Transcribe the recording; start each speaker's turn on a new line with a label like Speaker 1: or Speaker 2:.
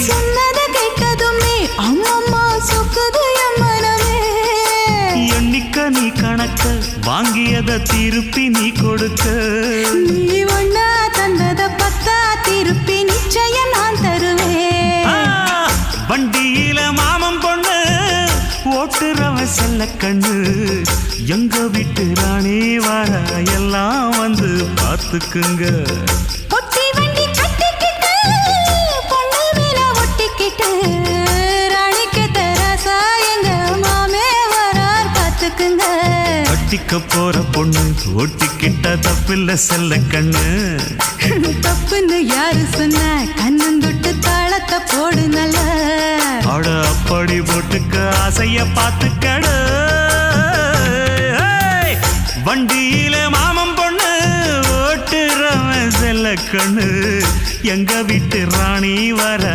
Speaker 1: சொன்னத கேட்டதுமே அம்மம்மா சொக்குது என் மனமே.
Speaker 2: எண்ணிக்க நீ கணக்க வாங்கியத திருப்பி நீ கொடுக்க.
Speaker 1: நீ ஒன்னா தந்தத பத்தா திருப்பி நிச்சயம் நான் தருவேன்.
Speaker 2: வண்டியில மாமன் பொண்ணு ஓட்டுறவன் செல்ல கண்ணு. எங்க வீட்டு ராணி வர எல்லாம் வந்து பார்த்துக்குங்க.
Speaker 1: ஒட்டி வண்டி கட்டிக்கிட்டு பொண்ணு மேல ஒட்டிக்கிட்டு ராணிக்கு தராசா எங்க மாமே வரார் பார்த்துக்குங்க.
Speaker 2: கட்டிக்க போற பொண்ணு ஒட்டிக்கிட்ட தப்பில்ல செல்ல கண்ணு.
Speaker 1: தப்புன்னு யாரு சொன்ன கண்ணந்தொட்டு தாளத்தை போடு நல்ல.
Speaker 2: அட அப்படி போட்டுக்க ஆசைய பார்த்துக்கடு. வண்டியில மாமன் பொண்ணு ஓட்டுறவன் செல்ல கண்ணு. எங்க வீட்டு ராணி